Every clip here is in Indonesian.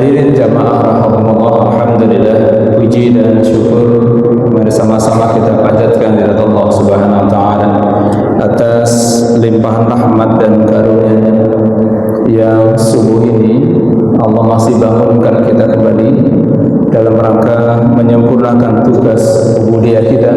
Hadirin jamaah rahimakumullah, alhamdulillah, puji dan syukur mari sama-sama kita panjatkan kepada Allah Subhanahu wa taala atas limpahan rahmat dan karunia-Nya yang subuh ini Allah masih bangunkan kita kembali dalam rangka menyempurnakan tugas ubudiyah kita,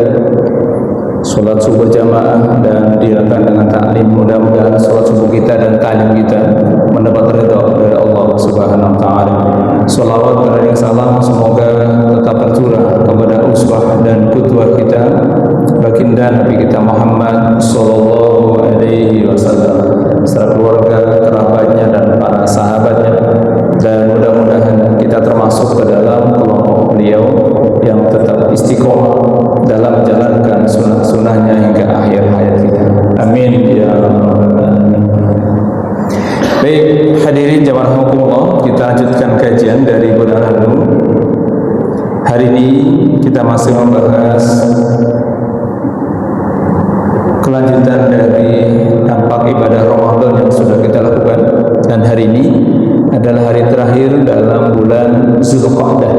sholat subuh jamaah dan dilakukan dengan taklim. Mudah-mudahan sholat subuh kita dan taklim kita mendapat ridha dari Allah Subhanahu wa taala. Shalawat dan salam semoga tetap tercurah kepada uswah dan qudwah kita baginda Nabi kita Muhammad sallallahu alaihi wasallam serta keluarga, kerabatnya dan para sahabatnya, dan mudah-mudahan kita termasuk ke dalam kelompok beliau yang tetap istiqomah dalam menjalankan sunnah-sunnahnya hingga akhir hayat kita. Amin ya rabbal alamin. Baik, hadirin jamaah rahimakumullah, kita lanjutkan kajian dari bulan lalu. Hari ini kita masih membahas kelanjutan dari dampak ibadah Ramadan yang sudah kita lakukan, dan hari ini adalah hari terakhir dalam bulan Zulqa'dah.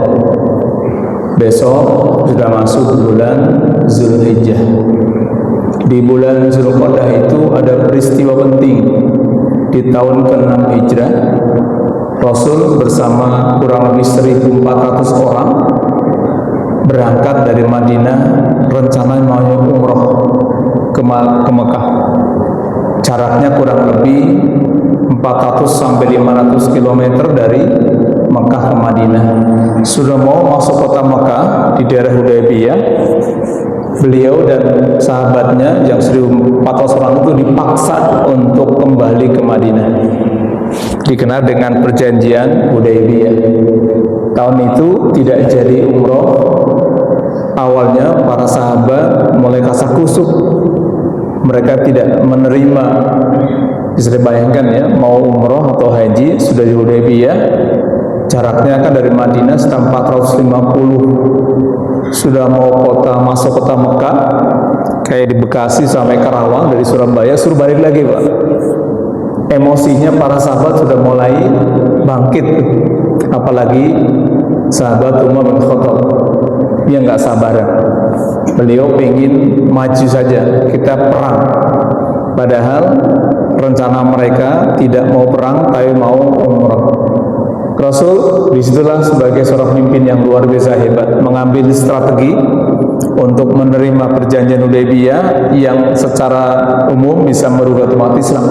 Besok sudah masuk bulan Zulhijjah. Di bulan Zulqa'dah itu ada peristiwa penting. Di tahun ke-6 Hijrah, Rasul bersama kurang lebih 1.400 orang berangkat dari Madinah, rencana mau umroh ke Mekah. Jaraknya kurang lebih 400 sampai 500 km dari Mekah ke Madinah. Sudah mau masuk kota Mekah di daerah Hudaybiyah, beliau dan sahabatnya yang 1.400 orang itu dipaksa untuk kembali ke Madinah. Dikenal dengan perjanjian Hudaybiyah. Tahun itu tidak jadi umroh. Awalnya para sahabat mulai kasakusuk. Mereka tidak menerima. Bisa dibayangkan ya, mau umroh atau haji sudah di Hudaybiyah, jaraknya kan dari Madinah sekitar 450. Sudah mau masuk kota Mekah, kayak di Bekasi sampai Karawang, dari Surabaya suruh balik lagi, Pak. Emosinya para sahabat sudah mulai bangkit, apalagi sahabat Umar bin Khattab. Dia nggak sabaran. Beliau ingin maju saja, kita perang. Padahal rencana mereka tidak mau perang, tapi mau umrah. Rasul disitulah sebagai seorang pemimpin yang luar biasa hebat, mengambil strategi untuk menerima perjanjian Hudaybiyah yang secara umum bisa merubah umat Islam.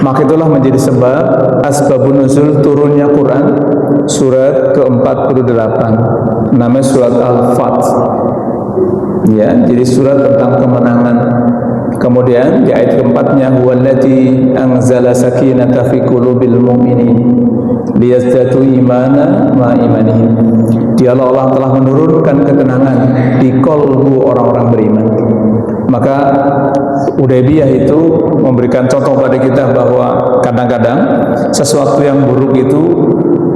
Maka itulah menjadi sebab asbabun nuzul turunnya Quran surat ke-48, namanya surat Al-Fath. Ya, jadi surat tentang kemenangan. Kemudian di ayat keempatnya, huwallazi anzala sakinata fi qulubil mu'minin liyazdadu imana ma imanihim. Dialah Allah telah menurunkan ketenangan di kalbu orang-orang beriman. Maka Hudaybiyah itu memberikan contoh pada kita bahwa kadang-kadang sesuatu yang buruk itu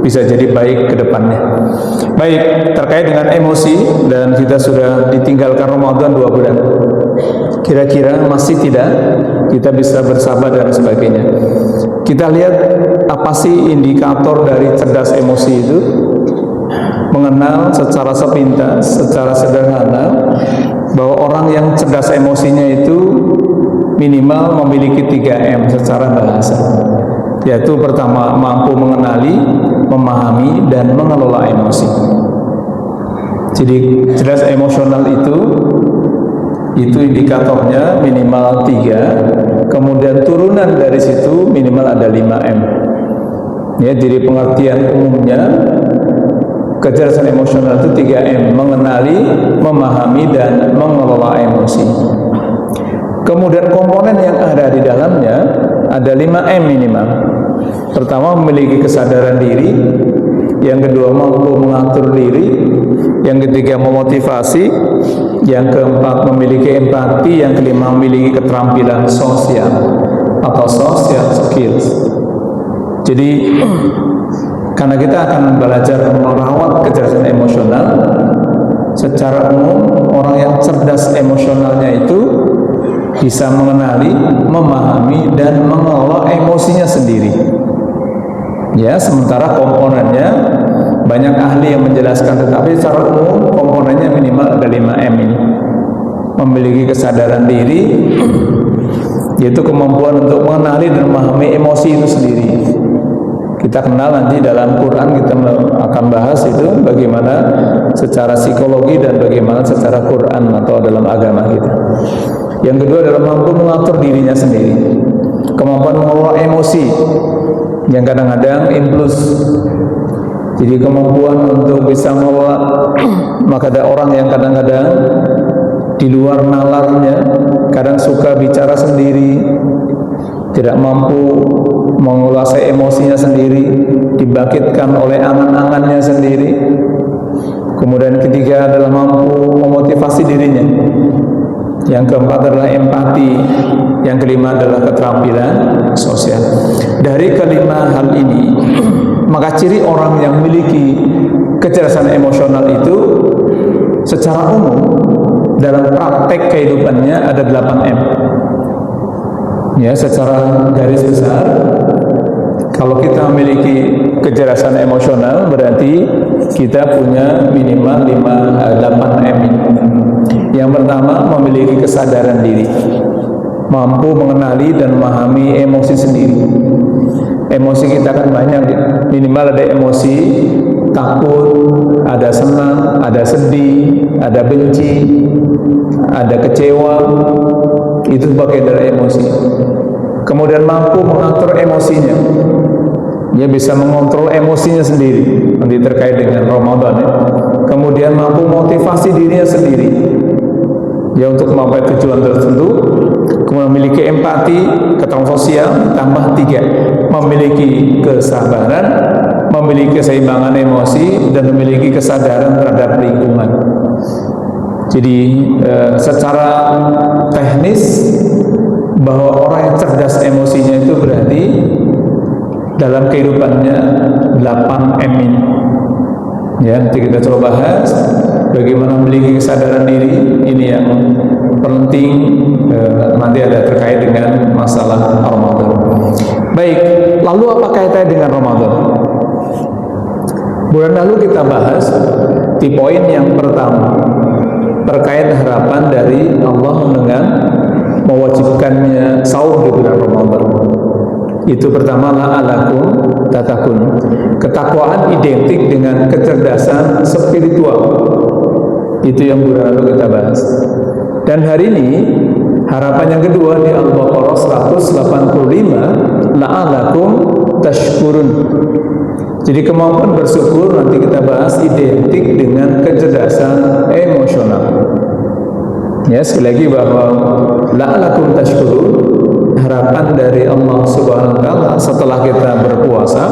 bisa jadi baik ke depannya. Baik, terkait dengan emosi, dan kita sudah ditinggalkan Ramadan 2 bulan. Kira-kira masih tidak kita bisa bersabar dan sebagainya. Kita lihat apa sih indikator dari cerdas emosi itu? Mengenal secara sepintas, secara sederhana, bahwa orang yang cerdas emosinya itu minimal memiliki 3M secara bahasa. Yaitu pertama, mampu mengenali, memahami, dan mengelola emosi. Jadi cerdas emosional itu indikatornya minimal 3. Kemudian turunan dari situ minimal ada 5M. Ya, jadi pengertian umumnya kecerdasan emosional itu 3M: mengenali, memahami, dan mengelola emosi. Kemudian komponen yang ada di dalamnya ada 5M minimal. Pertama, memiliki kesadaran diri. Yang kedua, mampu mengatur diri. Yang ketiga, memotivasi. Yang keempat, memiliki empati. Yang kelima, memiliki keterampilan sosial atau social skills. Jadi karena kita akan belajar merawat kecerdasan emosional, secara umum orang yang cerdas emosionalnya itu bisa mengenali, memahami, dan mengelola emosinya sendiri. Ya, sementara komponennya banyak ahli yang menjelaskan, tetapi secara umum komponennya minimal ada 5M ini. Memiliki kesadaran diri, yaitu kemampuan untuk mengenali dan memahami emosi itu sendiri. Kita kenal nanti dalam Quran, kita akan bahas itu bagaimana secara psikologi dan bagaimana secara Quran atau dalam agama kita. Yang kedua adalah mampu mengatur dirinya sendiri, kemampuan mengelola emosi yang kadang-kadang impuls. Jadi kemampuan untuk bisa mengelola. Maka ada orang yang kadang-kadang di luar nalarnya, kadang suka bicara sendiri, tidak mampu menguasai emosinya sendiri, dibangkitkan oleh angan-angannya sendiri. Kemudian ketiga adalah mampu memotivasi dirinya. Yang keempat adalah empati. Yang kelima adalah keterampilan sosial. Dari kelima hal ini, maka ciri orang yang memiliki kecerdasan emosional itu secara umum dalam praktek kehidupannya ada 8M. Ya, secara garis besar, kalau kita memiliki kecerdasan emosional berarti kita punya minimal 8M. Yang pertama, memiliki kesadaran diri, mampu mengenali dan memahami emosi sendiri. Emosi kita kan banyak, minimal ada emosi takut, ada senang, ada sedih, ada benci, ada kecewa. Itu sebagai dari emosi. Kemudian mampu mengatur emosinya, dia bisa mengontrol emosinya sendiri. Nanti terkait dengan Ramadan ya. Kemudian mampu motivasi dirinya sendiri, ya, untuk memcapai tujuan tertentu. Kemudian memiliki empati, keterampilan sosial. Tambah 3, memiliki kesabaran, memiliki keseimbangan emosi, dan memiliki kesadaran terhadap lingkungan. Jadi secara teknis, bahwa orang yang cerdas emosinya itu berarti dalam kehidupannya 8M ini. Ya, nanti kita coba bahas bagaimana memiliki kesadaran diri. Ini yang penting, nanti ada terkait dengan masalah Ramadan. Baik, lalu apa kaitannya dengan Ramadan? Bulan lalu kita bahas di poin yang pertama terkait harapan dari Allah dengan mewajibkannya saum di bulan Ramadan. Itu pertama, la'alakum tatakun. Ketakwaan identik dengan kecerdasan spiritual. Itu yang bulan lalu kita bahas. Dan hari ini harapan yang kedua di Al-Baqarah 185, la'alakum tashkurun. Jadi kemampuan bersyukur nanti kita bahas identik dengan kecerdasan emosional. Ya, sekali lagi bahwa la'alakum tashkurun, harapan dari Allah Subhanahu wa taala setelah kita berpuasa,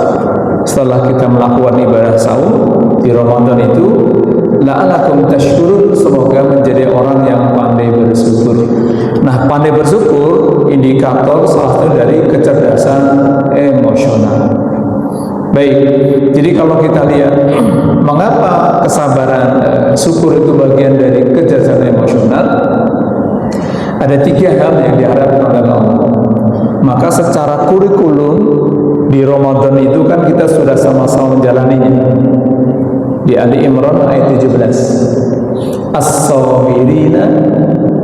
setelah kita melakukan ibadah saum di Ramadan itu, la'alakum tashkurun, semoga menjadi orang yang pandai bersyukur. Nah, pandai bersyukur indikator salah satu dari kecerdasan emosional. Baik, jadi kalau kita lihat mengapa kesabaran syukur itu bagian dari kecerdasan emosional, ada 3 hal yang diharapkan oleh Allah. Maka secara kurikulum di Ramadan itu kan kita sudah sama-sama menjalaninya. Di Ali Imran ayat 17, as-sabirina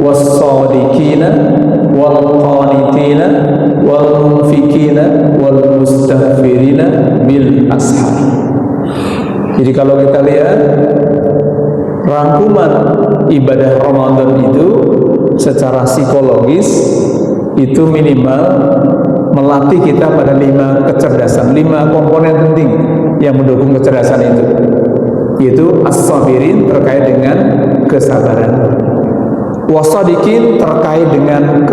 was-sadiqina wal-qanitina wal-munfikina wal-mustaghfirina bil ashar. Jadi kalau kita lihat rangkuman ibadah Ramadan itu secara psikologis itu minimal melatih kita pada 5 kecerdasan, 5 komponen penting yang mendukung kecerdasan itu, yaitu as-sabirin terkait dengan kesabaran, wasadikin terkait dengan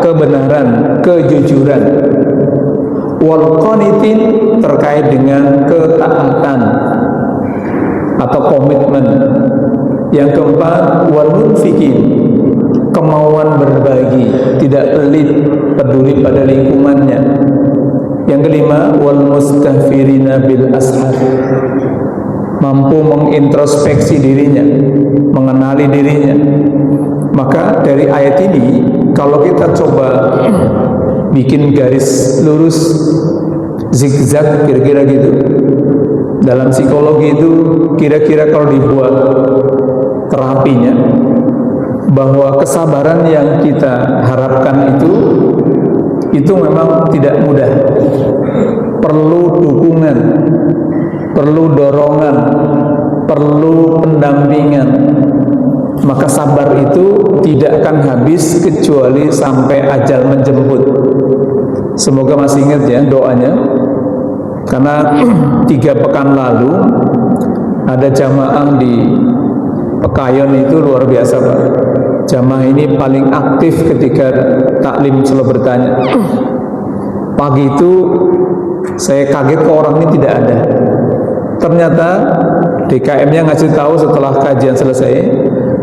kebenaran, kejujuran, wal qanitin terkait dengan ketaatan atau komitmen. Yang keempat, wal munfikin, kemauan berbagi, tidak pelit, peduli pada lingkungannya. Yang kelima, wal mustaghfirina bil ashar, mampu mengintrospeksi dirinya, mengenali dirinya. Maka dari ayat ini, kalau kita coba bikin garis lurus, zigzag, kira-kira gitu. Dalam psikologi itu kira-kira kalau dibuat terapinya, bahwa kesabaran yang kita harapkan itu memang tidak mudah, perlu dukungan, perlu dorongan, perlu pendampingan. Maka sabar itu tidak akan habis kecuali sampai ajal menjemput. Semoga masih ingat ya doanya, karena 3 pekan lalu ada jamaah di Pekayon, itu luar biasa Pak. Jamaah ini paling aktif ketika taklim selalu bertanya. Pagi itu saya kaget kok orang ini tidak ada. Ternyata DKM-nya ngasih tahu setelah kajian selesai,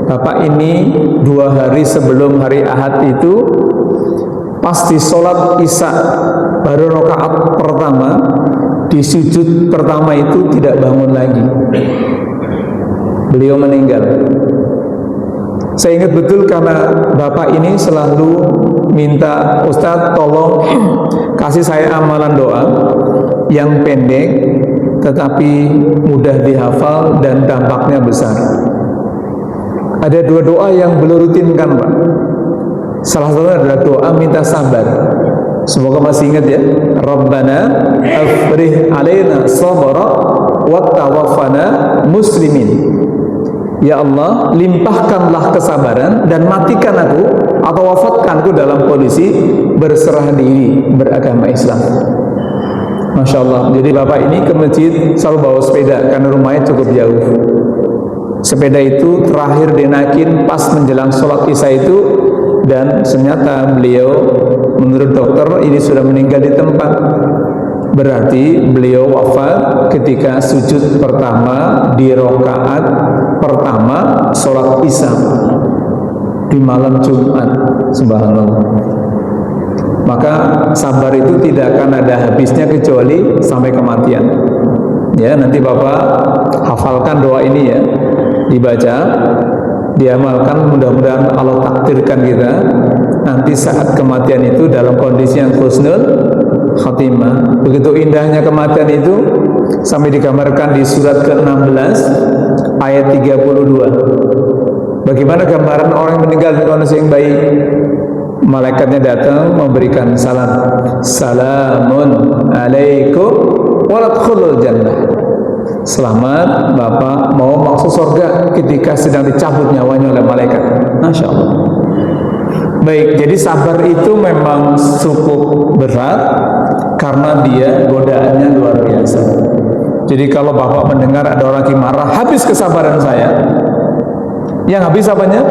Bapak ini 2 hari sebelum hari Ahad itu pasti sholat Isya baru rakaat pertama, di sujud pertama itu tidak bangun lagi. Beliau meninggal. Saya ingat betul karena Bapak ini selalu minta, Ustadz tolong kasih saya amalan doa yang pendek tetapi mudah dihafal dan dampaknya besar. Ada 2 doa yang beliau rutinkan Pak. Salah satunya adalah doa minta sabar. Semoga masih ingat ya. Rabbana afrih alaina sabra wa tawaffana muslimin. Ya Allah, limpahkanlah kesabaran dan matikan aku atau wafatkanku dalam kondisi berserah diri beragama Islam. Masya Allah. Jadi Bapak ini ke masjid selalu bawa sepeda karena rumahnya cukup jauh. Sepeda itu terakhir dinaikin pas menjelang sholat Isya itu, dan ternyata beliau menurut dokter ini sudah meninggal di tempat. Berarti beliau wafat ketika sujud pertama di rakaat pertama sholat Isya di malam Jumat. Subhanallah. Maka sabar itu tidak akan ada habisnya kecuali sampai kematian. Ya, nanti Bapak hafalkan doa ini ya, dibaca, diamalkan, mudah-mudahan Allah takdirkan kita nanti saat kematian itu dalam kondisi yang husnul khatimah. Begitu indahnya kematian itu sampai digambarkan di surat ke-16 ayat 32. Bagaimana gambaran orang yang meninggal di kondisi yang baik? Malaikatnya datang memberikan salam, salamun alaikum waladkhulul jannah. Selamat Bapak mau masuk surga ketika sedang dicabut nyawanya oleh malaikat. Masya Allah. Baik, jadi sabar itu memang cukup berat karena dia godaannya luar biasa. Jadi kalau Bapak mendengar ada orang yang marah, habis kesabaran saya. Yang habis apanya?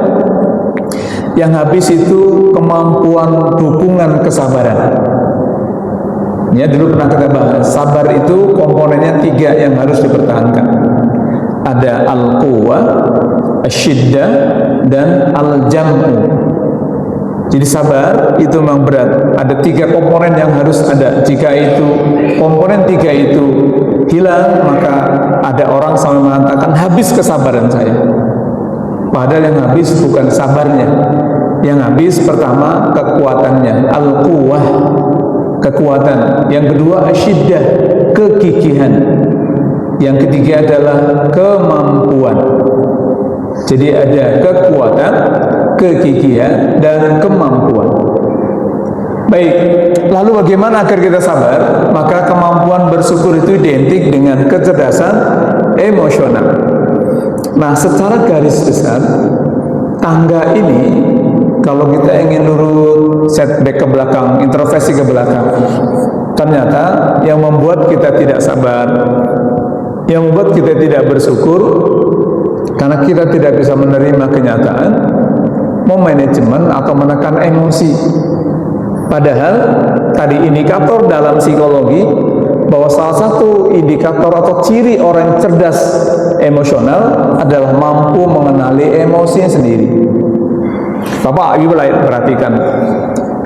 Yang habis itu kemampuan dukungan kesabaran. Ya, dulu pernah kita bahas, sabar itu komponennya 3 yang harus dipertahankan. Ada al-quwwah, asyiddah, dan al-jam'u. Jadi sabar itu memang berat. Ada 3 komponen yang harus ada. Jika itu komponen 3 itu hilang, maka ada orang sampai mengatakan habis kesabaran saya. Padahal yang habis bukan sabarnya. Yang habis pertama kekuatannya, al-quwwah, kekuatan. Yang kedua asyiddah, kegigihan. Yang ketiga adalah kemampuan. Jadi ada kekuatan, kegigihan, dan kemampuan. Baik, lalu bagaimana agar kita sabar? Maka kemampuan bersyukur itu identik dengan kecerdasan emosional. Nah, secara garis besar tangga ini kalau kita ingin lurus setback ke belakang, introspeksi ke belakang, ternyata yang membuat kita tidak sabar, yang membuat kita tidak bersyukur karena kita tidak bisa menerima kenyataan, memanajemen atau menekan emosi. Padahal tadi indikator dalam psikologi bahwa salah satu indikator atau ciri orang yang cerdas emosional adalah mampu mengenali emosinya sendiri. Bapak Ibu perhatikan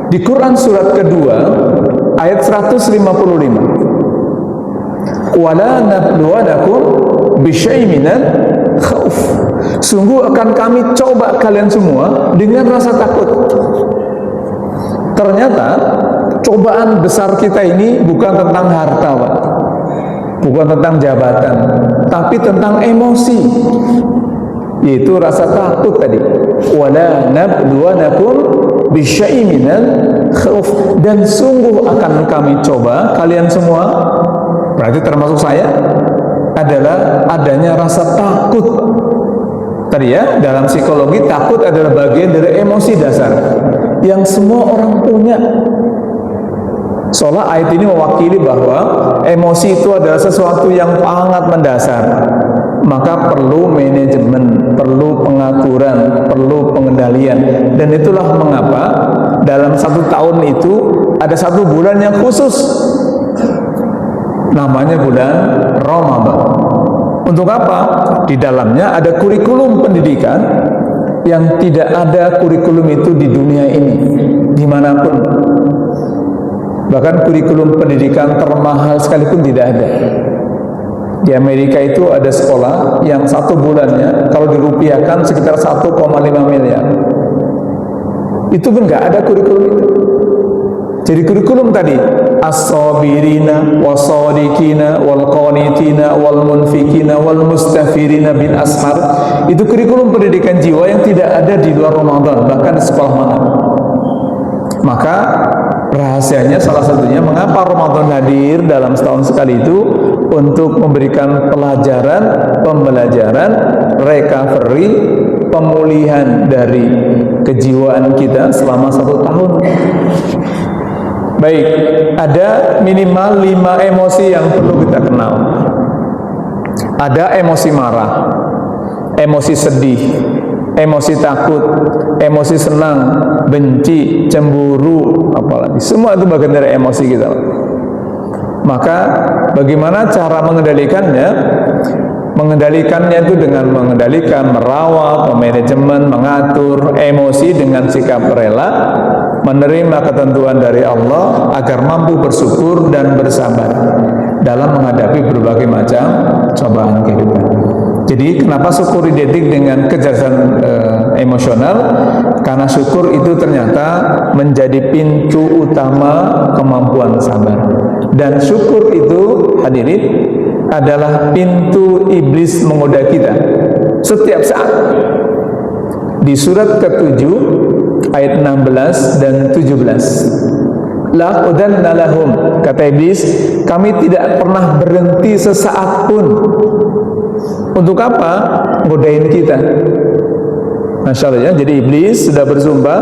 di Quran surat kedua ayat 155. Wala nabluwanakum bisyai'in minal khauf. Sungguh akan kami coba kalian semua dengan rasa takut. Ternyata cobaan besar kita ini bukan tentang harta, Pak. Bukan tentang jabatan, tapi tentang emosi, yaitu rasa takut tadi. Wala nabluwanakum bisyai'in minal khauf, dan sungguh akan kami coba kalian semua, berarti termasuk saya, adalah adanya rasa takut. Tadi ya, dalam psikologi takut adalah bagian dari emosi dasar yang semua orang punya. Seolah ayat ini mewakili bahwa emosi itu adalah sesuatu yang sangat mendasar. Maka perlu manajemen, perlu pengaturan, perlu pengendalian. Dan itulah mengapa dalam 1 tahun itu ada 1 bulan yang khusus, namanya bulan Ramadan. Untuk apa? Di dalamnya ada kurikulum pendidikan yang tidak ada kurikulum itu di dunia ini, dimanapun. Bahkan kurikulum pendidikan termahal sekalipun tidak ada. Di Amerika itu ada sekolah yang 1 bulannya kalau dirupiahkan sekitar 1,5 miliar. Itu pun nggak ada kurikulum itu. Jadi kurikulum tadi as-sabirina was-sadiqina wal-qanitina wal-munfikina wal-mustafirina bil ashar, itu kurikulum pendidikan jiwa yang tidak ada di luar Ramadan, bahkan di sekolah mana. Maka rahasianya salah satunya mengapa Ramadan hadir dalam setahun sekali itu, untuk memberikan pelajaran, pembelajaran, recovery, pemulihan dari kejiwaan kita selama 1 tahun. Baik, ada minimal 5 emosi yang perlu kita kenal. Ada emosi marah, emosi sedih, emosi takut, emosi senang, benci, cemburu, apalagi semua itu bagian dari emosi kita. Maka bagaimana cara mengendalikannya? Mengendalikannya itu dengan mengendalikan, merawat, memanajemen, mengatur emosi dengan sikap rela, menerima ketentuan dari Allah agar mampu bersyukur dan bersabar dalam menghadapi berbagai macam cobaan kehidupan. Jadi kenapa syukur identik dengan kecerdasan emosional? Karena syukur itu ternyata menjadi pintu utama kemampuan sabar. Dan syukur itu, hadirin, adalah pintu iblis menggoda kita setiap saat. Di surat ke-7 ayat 16 dan 17, la udanna lahum, kata iblis, kami tidak pernah berhenti sesaat pun. Untuk apa? Godain kita. Masya Allah ya. Jadi iblis sudah bersumpah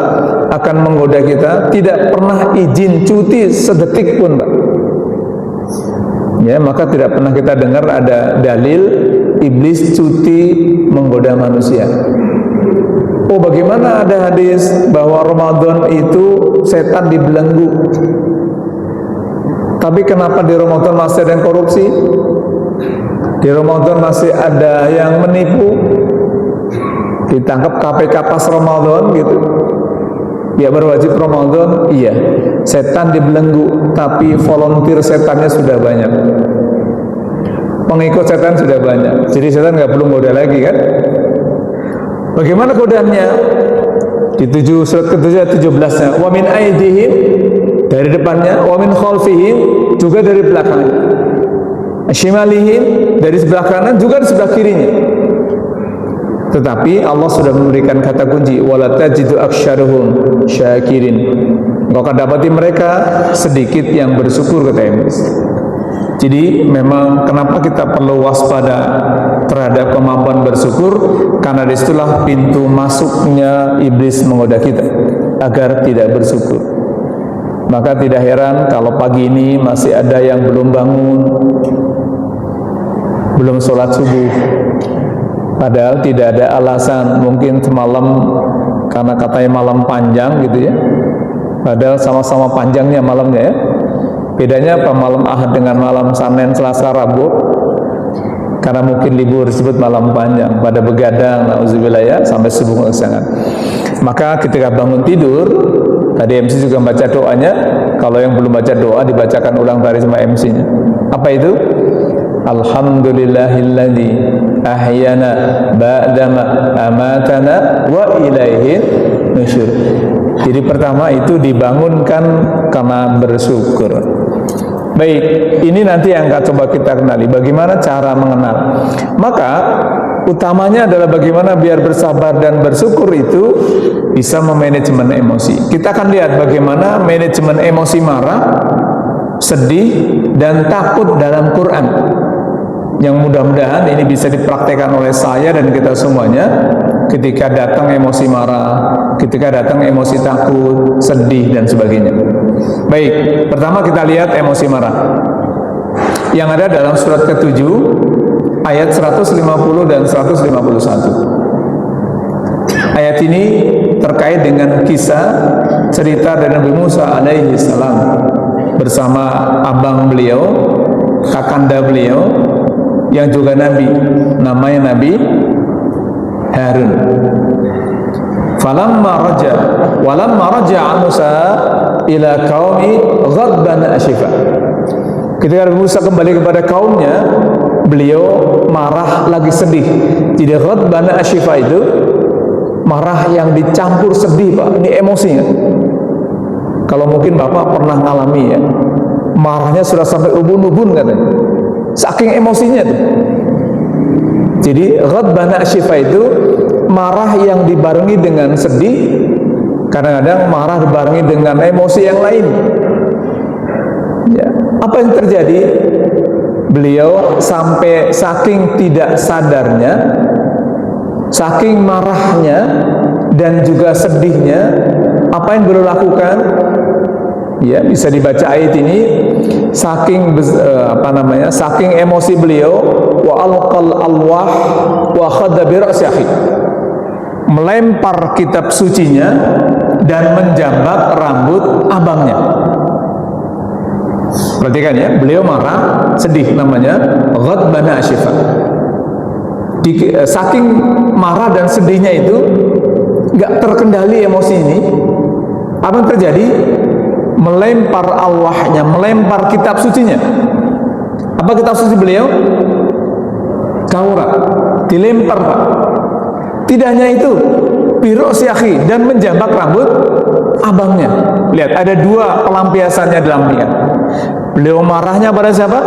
akan menggoda kita, tidak pernah izin cuti sedetik pun, Pak. Ya, maka tidak pernah kita dengar ada dalil iblis cuti menggoda manusia. Oh, bagaimana ada hadis bahwa Ramadan itu setan dibelenggu? Tapi kenapa di Ramadan masih ada yang korupsi? Di Ramadan masih ada yang menipu? Ditangkap KPK pas Ramadan gitu. Ya, berwajib Ramadan, iya. Setan dibelenggu, tapi volunteer setannya sudah banyak. Pengikut setan sudah banyak. Jadi setan nggak perlu goda lagi kan? Bagaimana godaannya? Di surat ke-7 17-nya, wa min aidihim, dari depannya, wa min khalfihim, juga dari belakangnya. Shimalihim, dari sebelah kanan, juga di sebelah kirinya. Tetapi Allah sudah memberikan kata kunci, wala tajidu aksyaruhum syakirin. Engkau akan dapati mereka sedikit yang bersyukur, kata iblis. Jadi memang kenapa kita perlu waspada terhadap kemampuan bersyukur? Karena disitulah pintu masuknya iblis menggoda kita agar tidak bersyukur. Maka tidak heran kalau pagi ini masih ada yang belum bangun, belum sholat subuh. Padahal tidak ada alasan, mungkin semalam karena katanya malam panjang gitu ya. Padahal sama-sama panjangnya malamnya ya. Bedanya apa malam Ahad dengan malam Senin, Selasa, Rabu? Karena mungkin libur disebut malam panjang, pada begadang, nauzubillah ya, sampai subuh kesangan. Maka ketika bangun tidur, tadi MC juga baca doanya. Kalau yang belum baca doa dibacakan ulang dari sama MC-nya. Apa itu? Alhamdulillahilladzi ahyana ba'dama amatana wa ilaihi nusyur. Jadi pertama itu dibangunkan karena bersyukur. Baik, ini nanti yang akan coba kita kenali bagaimana cara mengenal. Maka utamanya adalah bagaimana biar bersabar dan bersyukur itu bisa memanajemen emosi. Kita akan lihat bagaimana manajemen emosi marah, sedih, dan takut dalam Quran. Yang mudah-mudahan ini bisa dipraktekkan oleh saya dan kita semuanya ketika datang emosi marah, ketika datang emosi takut, sedih, dan sebagainya. Baik, pertama kita lihat emosi marah yang ada dalam surat ke-7 ayat 150 dan 151. Ayat ini terkait dengan kisah cerita dari Nabi Musa alaihi salam bersama abang beliau, kakanda beliau yang juga nabi, namanya Nabi Harun. Walamma raja'a Musa ila qaumi ghadban ashifa. Ketika Nabi Musa kembali kepada kaumnya, beliau marah lagi sedih. Jadi ghadban ashifa itu marah yang dicampur sedih, Pak. Ini emosinya. Kalau mungkin Bapak pernah ngalami ya, marahnya sudah sampai ubun-ubun katanya. Saking emosinya tuh. Jadi ghadban ashifa itu marah yang dibarengi dengan sedih, kadang-kadang marah dibarengi dengan emosi yang lain. Ya, apa yang terjadi? Beliau sampai saking tidak sadarnya, saking marahnya dan juga sedihnya, apa yang beliau lakukan? Ya, bisa dibaca ayat ini. Saking saking emosi beliau, wa alqal alwah wa khadda bi ra'sihi, melempar kitab sucinya dan menjambak rambut abangnya. Perhatikan ya, beliau marah, sedih, namanya ghadbana ashifa. Saking marah dan sedihnya itu nggak terkendali emosi ini, apa yang terjadi? Melempar alwahnya, melempar kitab sucinya. Apa kitab suci beliau? Taurat. Dilempar, Pak. Tidak hanya itu, biro siakhi, dan menjambak rambut abangnya. Lihat, ada dua pelampiasannya dalam niat. Beliau marahnya pada siapa?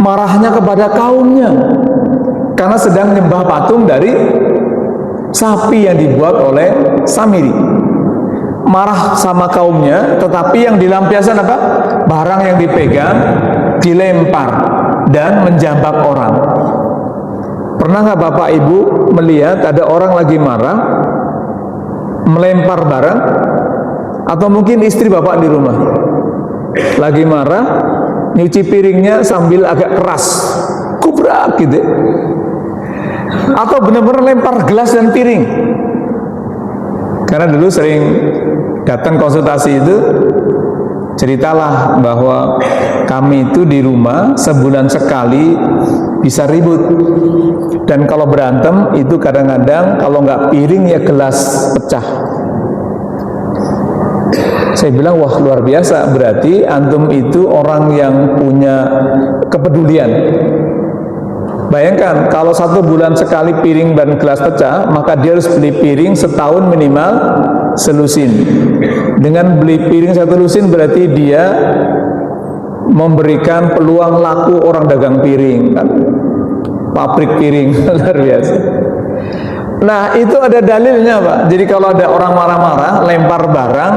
Marahnya kepada kaumnya, karena sedang menyembah patung dari sapi yang dibuat oleh Samiri. Marah sama kaumnya, tetapi yang dilampiaskan apa? Barang yang dipegang dilempar dan menjambak orang. Pernah nggak Bapak Ibu melihat ada orang lagi marah melempar barang? Atau mungkin istri Bapak di rumah lagi marah nyuci piringnya sambil agak keras, kubrak gitu, atau benar-benar lempar gelas dan piring. Karena dulu sering datang konsultasi itu, ceritalah bahwa kami itu di rumah sebulan sekali bisa ribut, dan kalau berantem itu kadang-kadang kalau nggak piring ya gelas pecah. Saya bilang, wah luar biasa, berarti antum itu orang yang punya kepedulian. Bayangkan kalau 1 bulan sekali piring dan gelas pecah, maka dia harus beli piring setahun minimal selusin. Dengan beli piring 1 lusin berarti dia memberikan peluang laku orang dagang piring, kan? Pabrik piring. Luar biasa. Nah, itu ada dalilnya, Pak. Jadi kalau ada orang marah-marah lempar barang,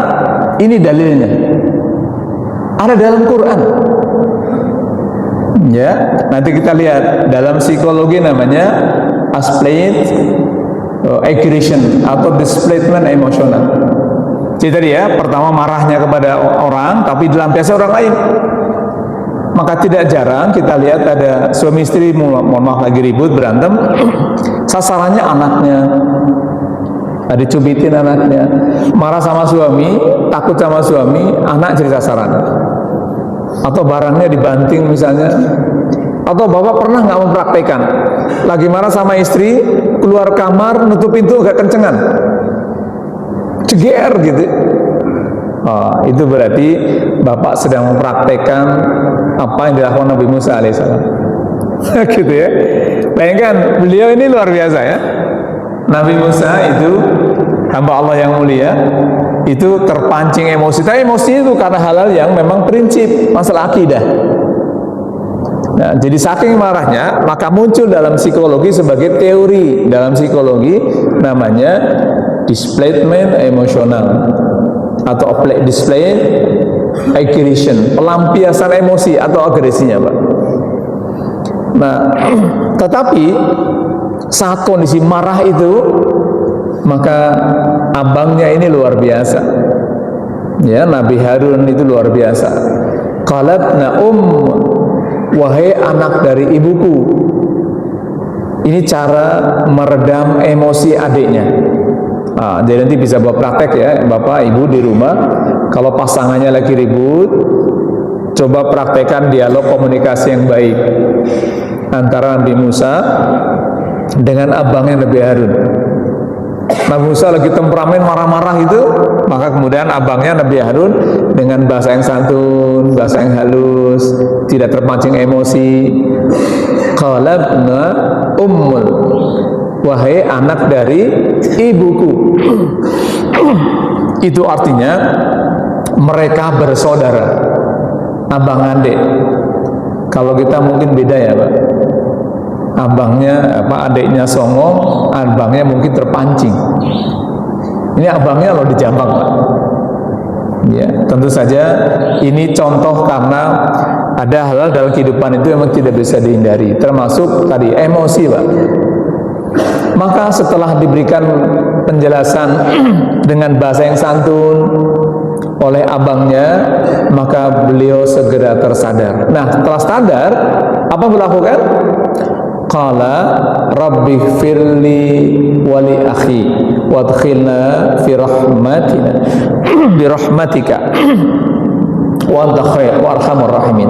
ini dalilnya ada dalam Quran. Ya, nanti kita lihat dalam psikologi namanya unsplayed aggression atau displacement emosional. Jadi tadi ya, pertama marahnya kepada orang tapi dilampiaskan orang lain. Maka tidak jarang kita lihat ada suami istri mohon maaf lagi ribut, berantem, sasarannya anaknya. Ada cubitin anaknya, marah sama suami, takut sama suami, anak jadi sasaran. Atau barangnya dibanting misalnya. Atau Bapak pernah nggak mempraktekkan lagi marah sama istri, keluar kamar nutup pintu agak kencengan, ceger gitu. Itu berarti Bapak sedang mempraktekkan apa yang dilakukan Nabi Musa alaihissalam. Gitu ya. Bayangkan beliau ini luar biasa ya. Nabi Musa itu hamba Allah yang mulia itu terpancing emosi. Tapi emosi itu karena hal-hal yang memang prinsip masalah akidah. Nah, jadi saking marahnya, maka muncul dalam psikologi sebagai teori dalam psikologi namanya displacement emosional atau display aggression, pelampiasan emosi atau agresinya, Pak. Nah, tetapi saat kondisi marah itu, maka abangnya ini luar biasa. Ya, Nabi Harun itu luar biasa. Qalatna wahai anak dari ibuku. Ini cara meredam emosi adiknya. Nah, jadi nanti bisa buat praktek ya, Bapak Ibu di rumah. Kalau pasangannya lagi ribut, coba praktekkan dialog komunikasi yang baik antara Nabi Musa dengan abangnya Nabi Harun. Nabi Musa lagi temperamen marah-marah itu, maka kemudian abangnya Nabi Harun dengan bahasa yang santun, bahasa yang halus, tidak terpancing emosi. Qalabna wahai anak dari ibuku. Itu artinya mereka bersaudara, abang adik. Kalau kita mungkin beda ya, Pak. Abangnya adiknya songong, abangnya mungkin terpancing. Ini abangnya loh dijambak, Pak. Ya, tentu saja ini contoh karena ada hal-hal dalam kehidupan itu memang tidak bisa dihindari, termasuk tadi emosi, Pak. Maka setelah diberikan penjelasan dengan bahasa yang santun oleh abangnya, maka beliau segera tersadar. Nah, setelah sadar, apa beliau lakukan? Qala rabbighfirli wa li akhi wadkhilna fi rahmatina bi rahmatika wa anta khair wa arhamur rahimin.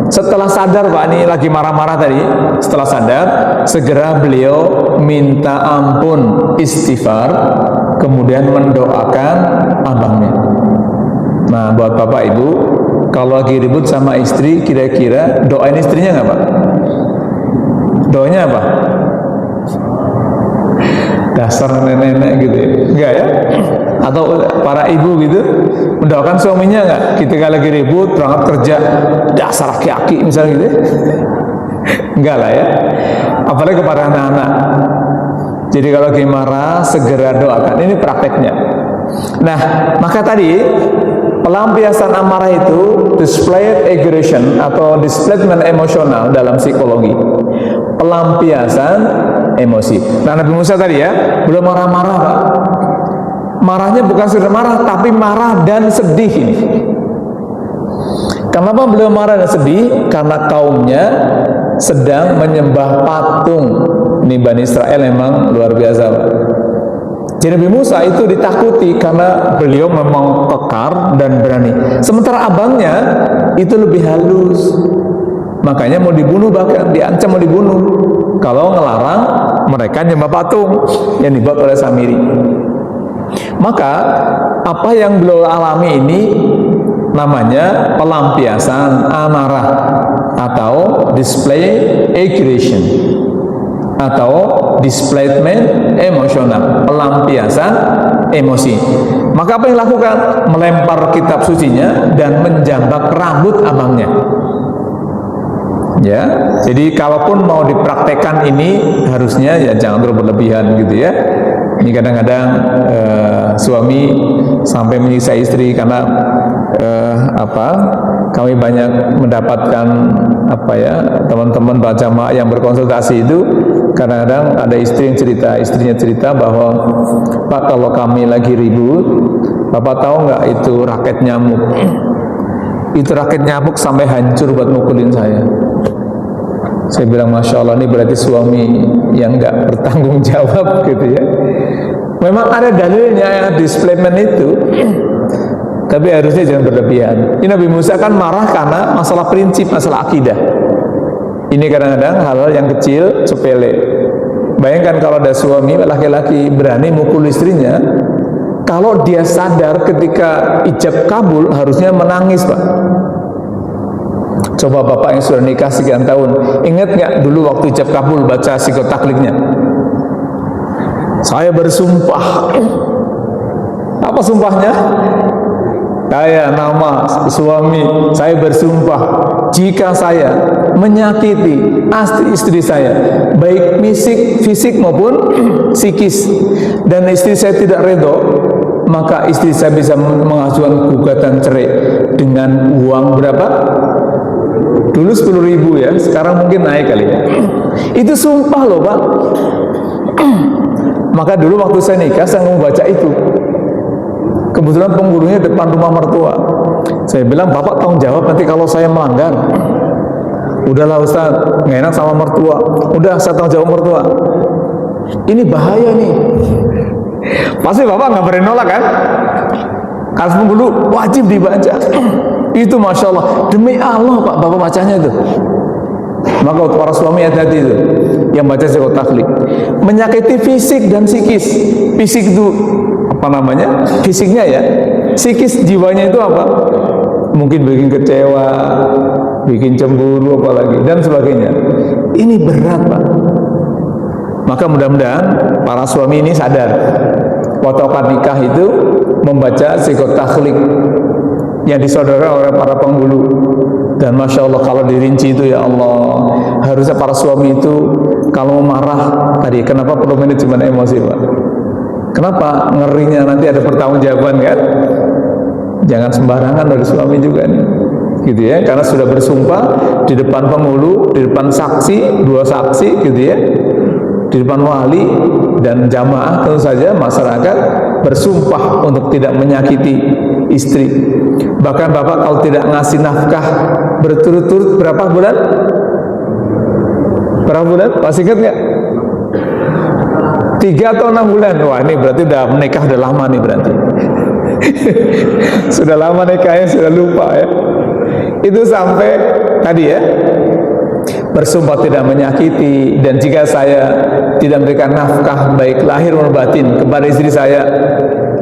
Setelah sadar, Pak, ini lagi marah-marah tadi, setelah sadar segera beliau minta ampun, istighfar, kemudian mendoakan abangnya. Nah, buat Bapak Ibu, kalau lagi ribut sama istri, kira-kira doain istrinya nggak, Pak? Doanya apa? Dasar nenek-nenek gitu ya? Enggak ya? Atau para ibu gitu mendoakan suaminya enggak? Ketika lagi ribut, berangkat kerja, dasar aki-aki misalnya gitu ya? Enggak lah ya. Apalagi kepada anak-anak. Jadi kalau lagi marah, segera doakan. Ini prakteknya. Nah, maka tadi pelampiasan amarah itu displayed aggression atau displacement emosional dalam psikologi. Pelampiasan emosi. Nah, Nabi Musa tadi ya, belum marah-marah, Pak. Marahnya bukan sudah marah, tapi marah dan sedih ini. Kenapa beliau marah dan sedih? Karena kaumnya sedang menyembah patung. Ini Bani Israel memang luar biasa, Pak. Jadi Nabi Musa itu ditakuti karena beliau memang kekar dan berani. Sementara abangnya itu lebih halus. Makanya mau dibunuh, bahkan diancam mau dibunuh kalau ngelarang mereka nyembah patung yang dibuat oleh Samiri. Maka apa yang beliau alami ini namanya pelampiasan amarah atau display aggression atau displacement emosional, pelampiasan emosi. Maka apa yang dilakukan? Melempar kitab sucinya dan menjambak rambut abangnya. Ya, jadi kalaupun mau dipraktekkan ini harusnya ya jangan terlalu berlebihan gitu ya. Ini kadang-kadang suami sampai menyiksa istri karena kami banyak mendapatkan teman-teman jamaah yang berkonsultasi itu kadang-kadang ada istrinya cerita bahwa Pak, kalau kami lagi ribut, Bapak tahu nggak itu raket nyamuk? Itu raket nyamuk sampai hancur buat mukulin saya. Saya bilang, Masya Allah, ini berarti suami yang nggak bertanggung jawab gitu ya. Memang ada dalilnya yang displacement itu, tapi harusnya jangan berlebihan. Ini Nabi Musa kan marah karena masalah prinsip, masalah akidah. Ini kadang-kadang hal-hal yang kecil, sepele. Bayangkan kalau ada suami laki-laki berani mukul istrinya, kalau dia sadar ketika ijab kabul harusnya menangis, Pak. Coba Bapak yang sudah nikah sekian tahun, ingat nggak dulu waktu ijab kabul baca psikotakliknya? Saya bersumpah Apa sumpahnya? Nama suami saya bersumpah, jika saya menyakiti istri saya, baik fisik maupun psikis, dan istri saya tidak ridho, maka istri saya bisa mengajukan gugatan cerai dengan uang berapa? Dulu 10.000 ya, sekarang mungkin naik kali ya. Itu sumpah loh Pak. Maka dulu waktu saya nikah, saya membaca itu. Kebetulan penghulunya depan rumah mertua. Saya bilang, Bapak tanggung jawab nanti kalau saya melanggar. Udahlah Ustaz, nggak enak sama mertua. Udah, saya tanggung jawab mertua. Ini bahaya nih. Pasti Bapak nggak berani nolak kan? Kalau penghulu wajib dibaca. Itu Masya Allah, demi Allah Pak, Bapak bacanya itu. Maka para suami hati-hati itu yang baca Zikr Takhlik. Menyakiti fisik dan psikis. Fisik itu apa namanya? Fisiknya ya. Psikis jiwanya itu apa? Mungkin bikin kecewa, bikin cemburu apalagi dan sebagainya. Ini berat Pak. Maka mudah-mudahan para suami ini sadar waktu akad nikah itu membaca Zikr Takhlik yang disaudara oleh para penghulu. Dan Masya Allah kalau dirinci itu ya Allah, harusnya para suami itu kalau marah tadi, kenapa perlu manajemen emosi Pak? Kenapa? Ngerinya nanti ada pertanggungjawaban kan? Jangan sembarangan dari suami juga nih, gitu ya, karena sudah bersumpah di depan penghulu, di depan saksi, 2 saksi gitu ya, di depan wali dan jamaah, tentu saja masyarakat bersumpah untuk tidak menyakiti istri. Bahkan Bapak kalau tidak ngasih nafkah berturut-turut berapa bulan? Berapa bulan? Masih ingat nggak? 3 atau 6 bulan. Wah, ini berarti udah menikah udah lama nih berarti. Sudah lama nikahnya, sudah lupa ya. Itu sampai tadi ya, bersumpah tidak menyakiti, dan jika saya tidak memberikan nafkah baik lahir maupun batin kepada istri saya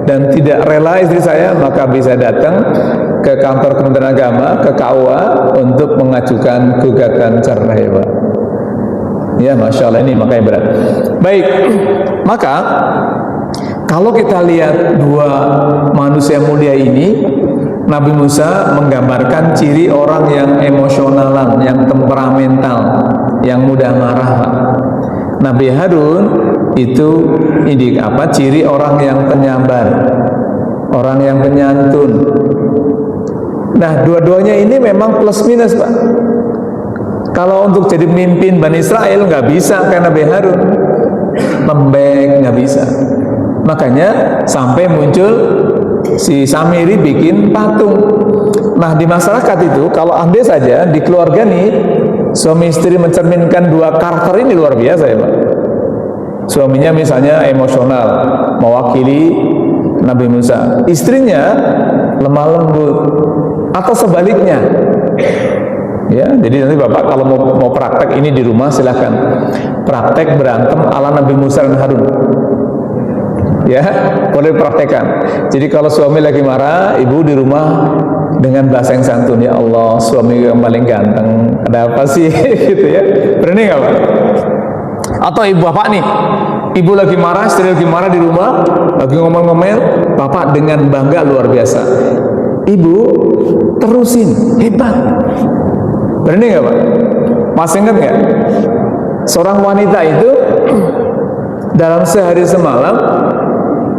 dan tidak rela istri saya, maka bisa datang ke kantor Kementerian Agama, ke KUA untuk mengajukan gugatan cerai Pak. Ya Masya Allah, ini makanya berat. Baik, maka kalau kita lihat 2 manusia mulia ini, Nabi Musa menggambarkan ciri orang yang emosionalan, yang temperamental, yang mudah marah Pak. Nabi Harun itu ciri orang yang penyabar, orang yang penyantun. Nah, dua-duanya ini memang plus minus Pak. Kalau untuk jadi pemimpin Bani Israel nggak bisa kayak Nabi Harun, lembek, nggak bisa. Makanya sampai muncul si Samiri bikin patung. Nah, di masyarakat itu kalau andai saja di keluarga nih suami istri mencerminkan 2 karakter ini luar biasa ya Pak. Suaminya misalnya emosional, mewakili Nabi Musa, istrinya lemah lembut, atau sebaliknya. Ya, jadi nanti Bapak kalau mau praktek ini di rumah silahkan praktek berantem ala Nabi Musa dan Harun. Ya, boleh praktekkan. Jadi kalau suami lagi marah, ibu di rumah dengan bahasa yang santun, ya Allah, suami yang paling ganteng, ada apa sih? Gitu ya. Berani nggak Pak? Atau ibu bapak nih, ibu lagi marah, istri lagi marah di rumah, lagi ngomel-ngomel, bapak dengan bangga luar biasa, ibu terusin, hebat. Berani nggak Pak? Masih ingat nggak? Seorang wanita itu dalam sehari semalam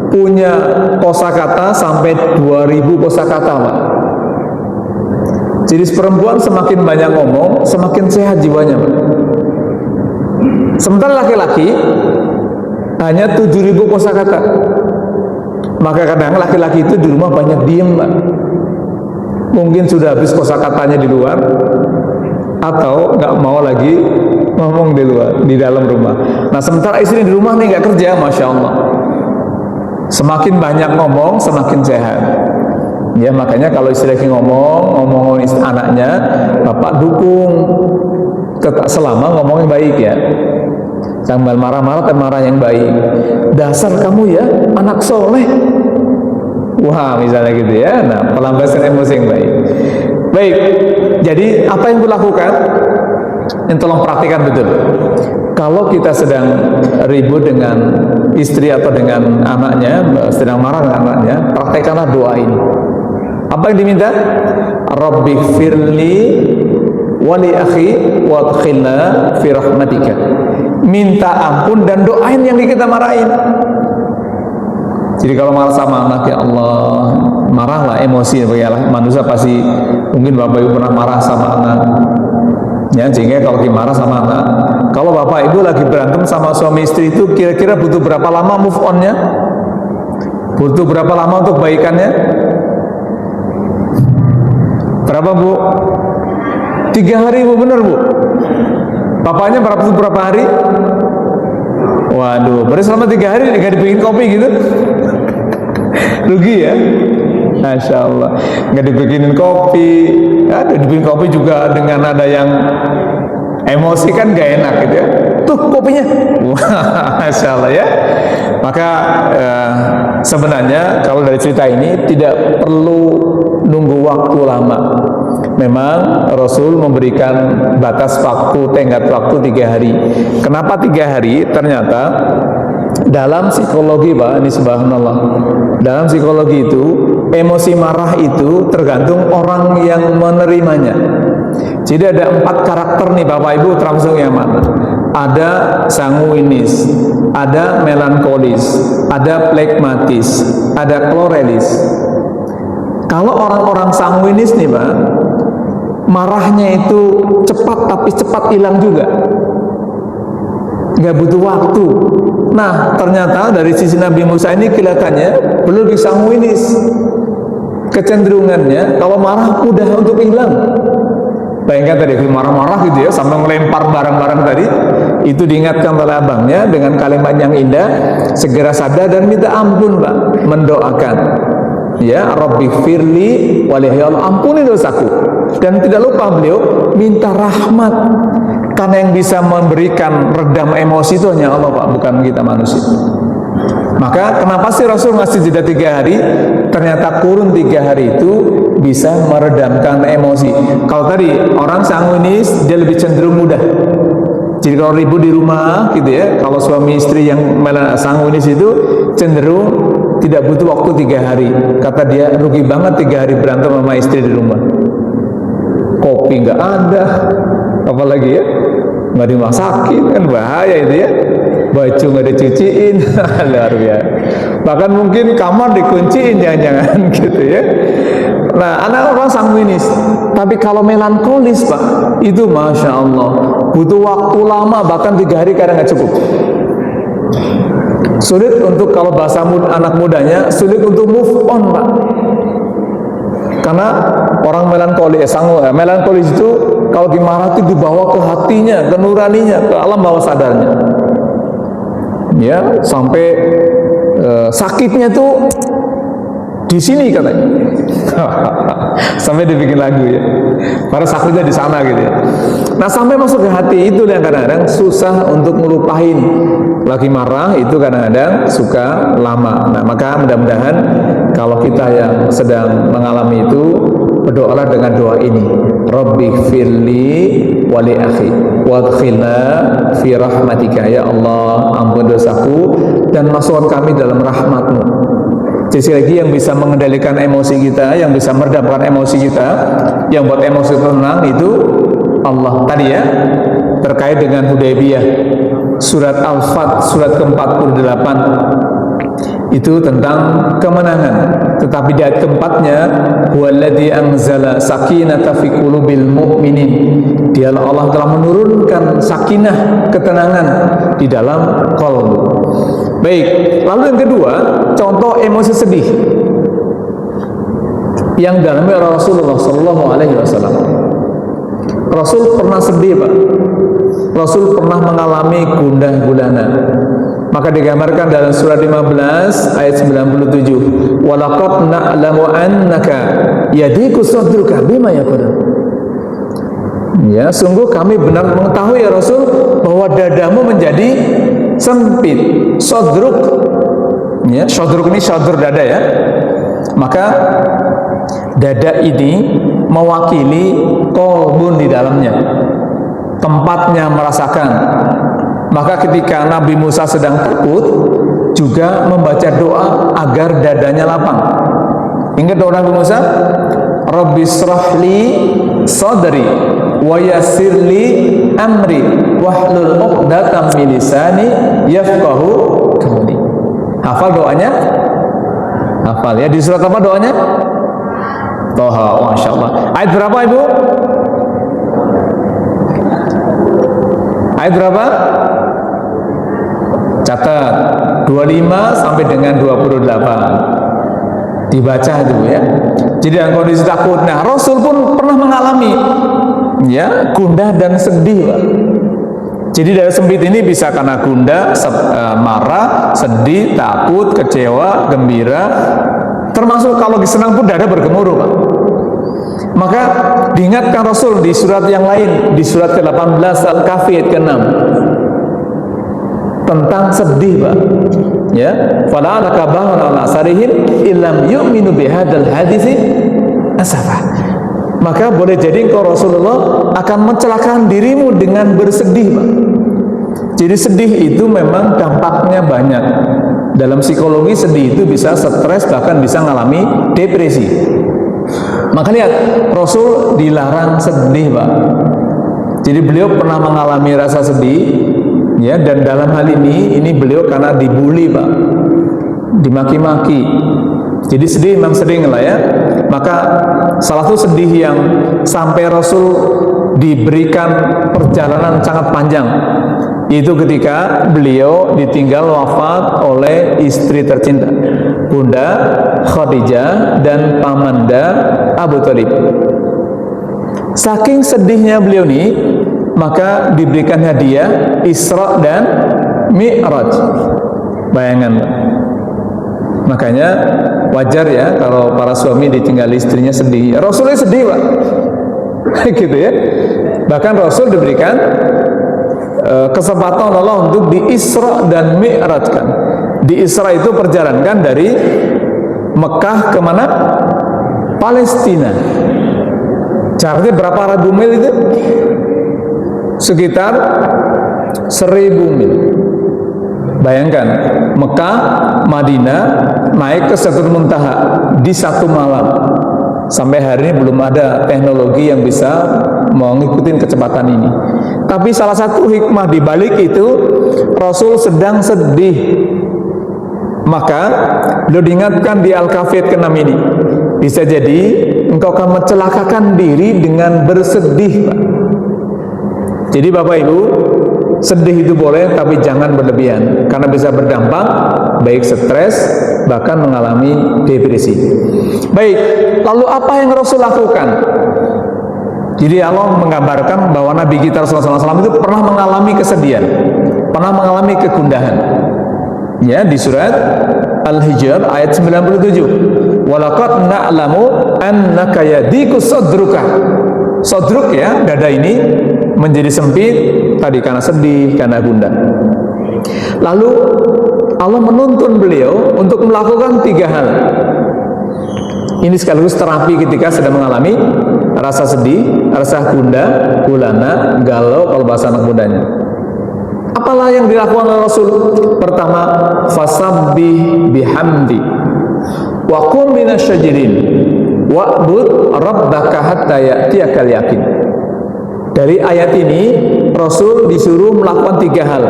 punya kosakata sampai 2.000 kosakata Pak. Jadi perempuan semakin banyak ngomong, semakin sehat jiwanya Pak. Sementara laki-laki hanya 7.000 kosakata. Maka kadang laki-laki itu di rumah banyak diem Pak. Mungkin sudah habis kosakatanya di luar, atau nggak mau lagi ngomong di luar, di dalam rumah. Nah, sementara istri di rumah nih nggak kerja, Masya Allah. Semakin banyak ngomong, semakin sehat. Ya, makanya kalau istri lagi ngomong anaknya, bapak dukung, selama ngomong yang baik ya. Sambil marah-marah, tapi marah yang baik. Dasar kamu ya, anak soleh. Wah, misalnya gitu ya. Nah, pelampiasan emosi yang baik. Baik, jadi apa yang kulakukan? Yang tolong praktikan betul. Kalau kita sedang ribut dengan istri atau dengan anaknya, sedang marah dengan anaknya, praktekkanlah doa ini. Apa yang diminta? Rabbi firli wali akhi wadkhilna fi rahmatika. Minta ampun dan doain yang kita marahin. Jadi kalau marah sama anak, ya Allah, marahlah, emosi ya, manusia pasti, mungkin Bapak Ibu pernah marah sama anak. Ya, sehingga kalau marah sama anak, kalau Bapak Ibu lagi berantem sama suami istri itu, kira-kira butuh berapa lama move on-nya? Butuh berapa lama untuk baikannya? Berapa, Bu? 3 hari, Bu, bener, Bu? Bapaknya berapa hari? Waduh, berarti selama 3 hari nggak dibikin kopi gitu? Rugi ya? Masya Allah, nggak dibikinin kopi, ya, dibikin kopi juga dengan ada yang emosi kan gak enak gitu ya. Tuh kopinya, Masya Allah ya. Maka sebenarnya kalau dari cerita ini tidak perlu nunggu waktu lama. Memang Rasul memberikan batas waktu, tenggat waktu 3 hari. Kenapa 3 hari? Ternyata dalam psikologi, Pak, ini subhanallah, dalam psikologi itu emosi marah itu tergantung orang yang menerimanya. Jadi ada 4 karakter nih Bapak Ibu, termasuk yang mana? Ada sanguinis, ada melankolis, ada plekmatis, ada klorelis. Kalau orang-orang sanguinis nih Pak, marahnya itu cepat, tapi cepat hilang juga, nggak butuh waktu. Nah, ternyata dari sisi Nabi Musa ini kelihatannya belum sanguinis. Kecenderungannya kalau marah mudah untuk hilang. Bayangkan tadi marah-marah gitu ya, sampai melempar barang-barang tadi, itu diingatkan oleh abangnya dengan kalimat yang indah, segera sadar dan minta ampun, Pak, mendoakan, ya Rabbi firli walihi, Allah ampuni dosaku. Dan tidak lupa beliau minta rahmat, karena yang bisa memberikan redam emosi itu hanya Allah, Pak, bukan kita manusia. Maka kenapa sih Rasul ngasih jeda 3 hari? Ternyata kurun 3 hari itu bisa meredamkan emosi. Kalau tadi orang sanguinis, dia lebih cenderung mudah. Jadi kalau ribut di rumah gitu ya, kalau suami istri yang sanguinis itu cenderung tidak butuh waktu 3 hari. Kata dia, rugi banget 3 hari berantem sama istri di rumah. Kopi nggak ada, apalagi ya, nggak dimasakin, kan bahaya itu ya. Baju nggak dicuciin, luar biasa. Bahkan mungkin kamar dikunciin, jangan-jangan gitu ya. Nah, anak orang sanguinis. Tapi kalau melankolis, Pak, itu Masya Allah, butuh waktu lama, bahkan 3 hari kadang nggak cukup. Sulit untuk, kalau bahasa anak mudanya, sulit untuk move on, Pak. Karena orang melankolis itu kalau dimarah itu dibawa ke hatinya, ke nuraninya, ke alam bawah sadarnya. Ya, sampai sakitnya tuh di sini katanya. Sampai dibikin lagu ya. Para sakitnya di sana gitu ya. Nah, sampai masuk ke hati, itu yang kadang-kadang susah untuk melupain. Lagi marah itu kadang-kadang suka lama. Nah, maka mudah-mudahan kalau kita yang sedang mengalami itu, berdoalah dengan doa ini. Rabbi firli wali akhi wadkhilna fi rahmatika, ya Allah ampun dosaku dan masukkan kami dalam rahmatmu. Sisi lagi yang bisa mengendalikan emosi kita, yang bisa meredamkan emosi kita, yang buat emosi tenang itu Allah. Tadi ya, terkait dengan Hudaybiyah, surat Al-Fat, surat ke-48, itu tentang kemenangan. Tetapi di ayat keempatnya, huwallazi anzala sakinata fi qulubil mu'minin, dialah Allah telah menurunkan sakinah, ketenangan di dalam qalbu. Baik, lalu yang kedua, contoh emosi sedih yang dialami oleh Rasulullah Sallallahu Alaihi Wasallam. Rasul pernah sedih, Pak. Rasul pernah mengalami gundah gulana. Maka digambarkan dalam surat 15 ayat 97, walaqad na'lamu annaka yadiku sadruka bima yaqulun. Ya, sungguh kami benar mengetahui ya Rasul bahwa dadamu menjadi sempit. Sadruk, ya, sadruk ini sadr dada ya. Maka dada ini mewakili qalbun di dalamnya, tempatnya merasakan. Maka ketika Nabi Musa sedang takut, juga membaca doa agar dadanya lapang. Ingat doa Nabi Musa? Rabbi shrahli sadri wa yassirli amri wahlul 'uqdatam min lisani yafqahu qawli. Hafal doanya? Hafal ya. Di surat apa doanya? Toha. Masya Allah. Ayat berapa Ibu? Ayat berapa? Catat 25 sampai dengan 28. Dibaca itu ya. Jadi dalam kondisi takut. Nah, Rasul pun pernah mengalami ya gundah dan sedih, Pak. Jadi dari sempit ini bisa karena gundah, marah, sedih, takut, kecewa, gembira. Termasuk kalau senang pun dada bergemuruh, Pak. Maka diingatkan Rasul di surat yang lain, di surat ke-18 Al-Kahfi ayat ke-6 tentang sedih, Pak. Ya, fala alakabahu ala sarihim illam yu'minu bihadzal hadisi asafa. Maka boleh jadi engkau Rasulullah akan mencelakakan dirimu dengan bersedih, Pak. Jadi sedih itu memang dampaknya banyak. Dalam psikologi sedih itu bisa stres, bahkan bisa mengalami depresi. Maka lihat, Rasul dilarang sedih, Pak. Jadi beliau pernah mengalami rasa sedih, ya, dan dalam hal ini beliau karena dibully, Pak, dimaki-maki. Jadi sedih memang sering lah ya. Maka salah satu sedih yang sampai Rasul diberikan perjalanan sangat panjang, itu ketika beliau ditinggal wafat oleh istri tercinta, Bunda Khadijah dan pamanda Abu Thalib. Saking sedihnya beliau ini, maka diberikan hadiah Isra dan Mi'raj. Bayangan. Makanya wajar ya kalau para suami ditinggal istrinya sedih. Rasulnya sedih, Pak. Gitu ya. Bahkan Rasul diberikan kesempatan Allah untuk di Isra dan Mi'raj kan. Di Isra itu perjalanan dari Mekah ke mana? Palestina. Jaraknya berapa ribu mil itu? Sekitar 1000 mil. Bayangkan, Mekah, Madinah, naik ke Sidratul Muntaha di satu malam. Sampai hari ini belum ada teknologi yang bisa mengikuti kecepatan ini. Tapi salah satu hikmah di balik itu, Rasul sedang sedih. Maka beliau diingatkan di Al-Kahfi ke-6 ini, bisa jadi engkau akan mencelakakan diri dengan bersedih, Pak. Jadi Bapak Ibu, sedih itu boleh, tapi jangan berlebihan, karena bisa berdampak baik stres, bahkan mengalami depresi. Baik, lalu apa yang Rasul lakukan? Jadi Allah menggambarkan bahwa Nabi kita Rasulullah SAW itu pernah mengalami kesedihan, pernah mengalami kegundahan. Ya, di surat Al-Hijr ayat 97. Walaqad na'lamu annaka yadiku sadruka. Sadruk ya, dada ini menjadi sempit tadi karena sedih, karena gundah. Lalu Allah menuntun beliau untuk melakukan 3 hal. Ini sekaligus terapi ketika sedang mengalami rasa sedih, rasa gundah, gulana, galau kalau bahasa anak mudanya. Apalah yang dilakukan oleh Rasul? Pertama, fasabbih bihamdi wa qum minasyajirin wa'bud rabbaka hatta ya'tiyakal yaqin. Dari ayat ini Rasul disuruh melakukan 3 hal.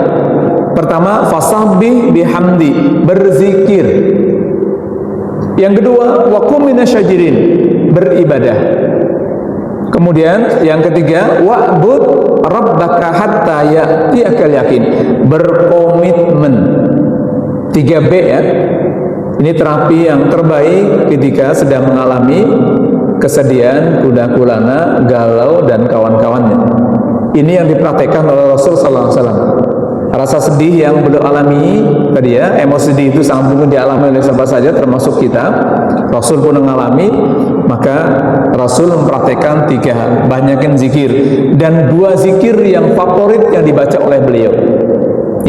Pertama, fasabbih bihamdi, berzikir. Yang kedua, wa qum minasyajirin, beribadah. Kemudian yang ketiga, wa'bud rabbaka hatta ya'tiyakal yaqin, berkomitmen. 3B ya. Ini terapi yang terbaik ketika sedang mengalami kesedihan, gundah gulana, galau dan kawan-kawannya. Ini yang dipraktekkan oleh Rasul sallallahu alaihi wasallam. Rasa sedih yang beliau alami tadi ya, emosi sedih itu sangat mungkin dialami oleh siapa saja termasuk kita. Rasul pun mengalami, maka Rasul mempraktekkan 3 hal. Banyakin zikir, dan 2 zikir yang favorit yang dibaca oleh beliau,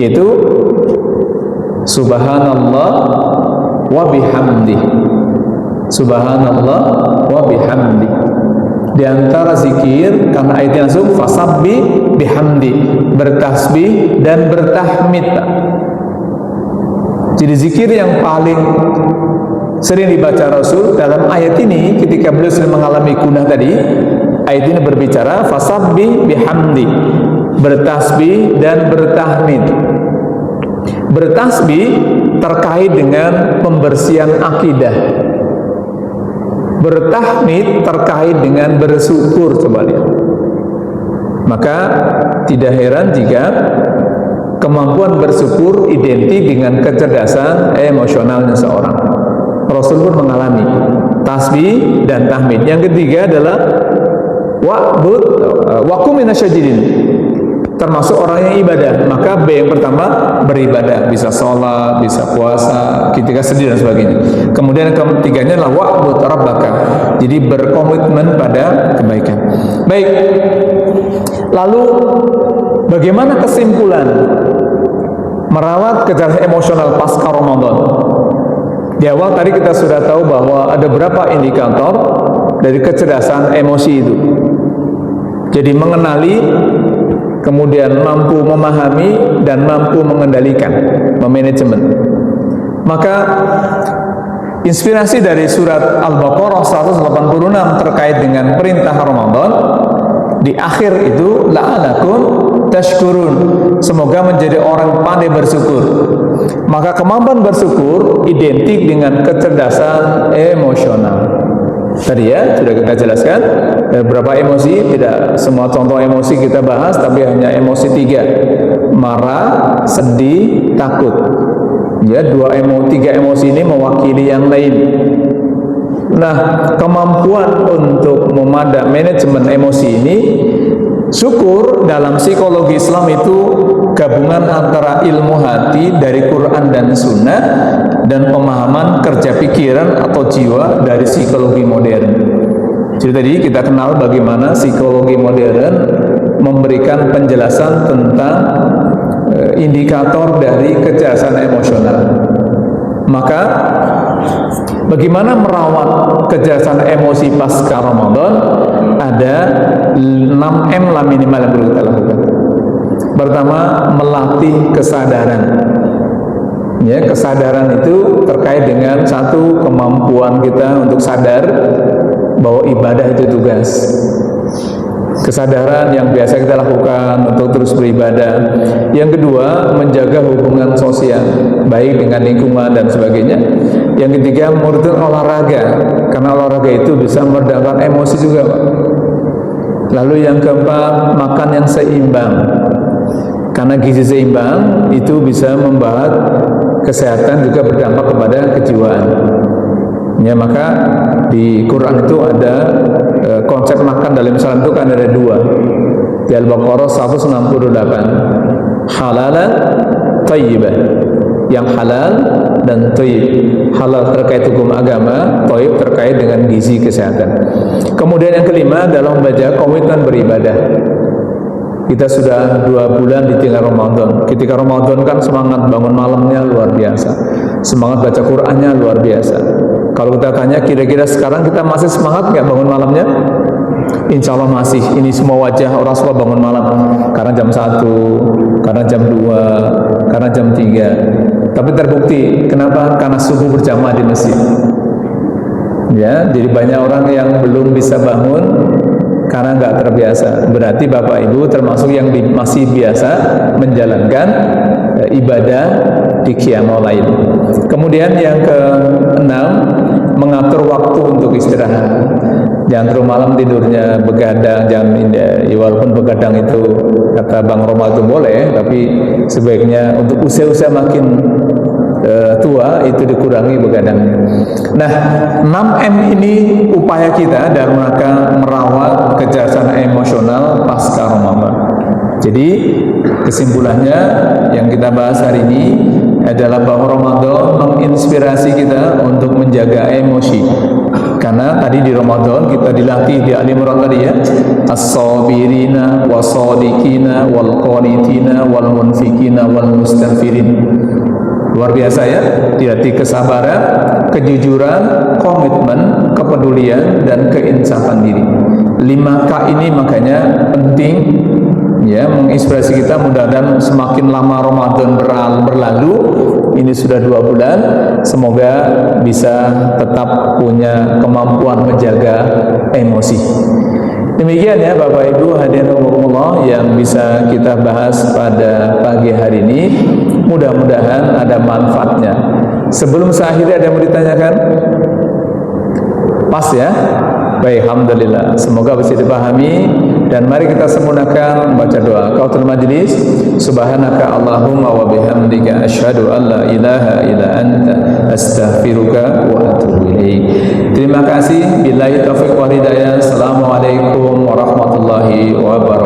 yaitu Subhanallah wa bihamdi. Subhanallah wa bihamdi. Di antara zikir, karena ayatnya langsung fasabbi bihamdi, bertasbih dan bertahmid. Jadi zikir yang paling sering dibaca Rasul dalam ayat ini ketika beliau sedang mengalami gunah tadi, ayat ini berbicara fasabbi bihamdi, bertasbih dan bertahmid. Bertasbih terkait dengan pembersihan akidah. Bertahmid terkait dengan bersyukur, coba lihat. Maka tidak heran jika kemampuan bersyukur identik dengan kecerdasan emosionalnya seorang. Rasul pun mengalami tasbih dan tahmid. Yang ketiga adalah wakum minasyajidin, termasuk orang yang ibadah. Maka B yang pertama beribadah, bisa sholat, bisa puasa ketika sedih dan sebagainya. Kemudian yang ketiganya adalah wa'bud rabbaka, jadi berkomitmen pada kebaikan. Baik, lalu bagaimana kesimpulan merawat kecerdasan emosional pasca Ramadan? Di awal tadi kita sudah tahu bahwa ada berapa indikator dari kecerdasan emosi itu. Jadi mengenali, kemudian mampu memahami dan mampu mengendalikan, memanajemen. Maka inspirasi dari surat Al-Baqarah 186 terkait dengan perintah Ramadan, di akhir itu la'alakum tashkurun, semoga menjadi orang pandai bersyukur. Maka kemampuan bersyukur identik dengan kecerdasan emosional. Tadi ya sudah kita jelaskan beberapa emosi, tidak semua contoh emosi kita bahas, tapi hanya emosi 3: marah, sedih, takut. Ya, 3 emosi ini mewakili yang lain. Nah, kemampuan untuk manajemen emosi ini, syukur dalam psikologi Islam itu gabungan antara ilmu hati dari Quran dan Sunnah dan pemahaman kerja pikiran atau jiwa dari psikologi modern. Jadi tadi kita kenal bagaimana psikologi modern memberikan penjelasan tentang indikator dari kecerdasan emosional. Maka bagaimana merawat kecerdasan emosi pasca Ramadan? Ada 6M lah minimal yang perlu kita lakukan. Pertama, melatih kesadaran. Ya, kesadaran itu terkait dengan satu, kemampuan kita untuk sadar bahwa ibadah itu tugas. Kesadaran yang biasa kita lakukan untuk terus beribadah. Yang kedua, menjaga hubungan sosial, baik dengan lingkungan dan sebagainya. Yang ketiga, merutin olahraga, karena olahraga itu bisa meredakan emosi juga, Pak. Lalu yang keempat, makan yang seimbang, karena gizi seimbang itu bisa membahas kesehatan, juga berdampak kepada kejiwaan. Ya, maka di Quran itu ada konsep makan dalam Islam itu kan ada 2. Di Al-Baqarah 168, halalan thayyibah, yang halal dan thayyib. Halal terkait hukum agama, thayyib terkait dengan gizi kesehatan. Kemudian yang kelima adalah membaca komitmen beribadah. Kita sudah 2 bulan ditinggal Ramadan. Ketika Ramadan kan semangat bangun malamnya luar biasa, semangat baca Qur'annya luar biasa. Kalau kita tanya kira-kira sekarang kita masih semangat nggak bangun malamnya? Insya Allah masih. Ini semua wajah orang suka bangun malam, karena jam 1, karena jam 2, karena jam 3. Tapi terbukti, kenapa? Karena subuh berjamaah di masjid. Ya, jadi banyak orang yang belum bisa bangun karena nggak terbiasa. Berarti Bapak Ibu termasuk yang masih biasa menjalankan ibadah di qiyamul lail. Kemudian yang ke-6, mengatur waktu untuk istirahat. Jangan terlalu malam tidurnya, begadang, jangan walaupun begadang itu kata Bang Roma itu boleh, tapi sebaiknya untuk usia-usia makin tua itu dikurangi begadangnya. Nah, 6M ini upaya kita dalam rangka merawat kecerdasan emosional pasca Ramadan. Jadi kesimpulannya yang kita bahas hari ini adalah bahwa Ramadan menginspirasi kita untuk menjaga emosi. Karena tadi di Ramadan kita dilatih di Ali Imran tadi ya, as-sabirina was-sadiqina wal-qanitina wal-munfikina wal-mustaghfirin. Luar biasa ya, dilatih kesabaran, kejujuran, komitmen, kepedulian, dan keinsafan diri. 5K ini makanya penting ya, menginspirasi kita. Mudah-mudahan semakin lama Ramadan berlalu, ini sudah 2 bulan, semoga bisa tetap punya kemampuan menjaga emosi. Demikian ya Bapak Ibu hadirin Allah yang bisa kita bahas pada pagi hari ini. Mudah-mudahan ada manfaatnya. Sebelum saya akhiri, ada yang mau ditanyakan? Pas ya? Baik, alhamdulillah. Semoga bisa dipahami, dan mari kita sempurnakan membaca doa Qiyamul Majlis. Subhanaka Allahumma wa bihamdika asyhadu an la ilaha illa anta astaghfiruka wa atubu ilaik. Terima kasih. Billahi taufiq wal hidayah. Assalamualaikum warahmatullahi wabarakatuh.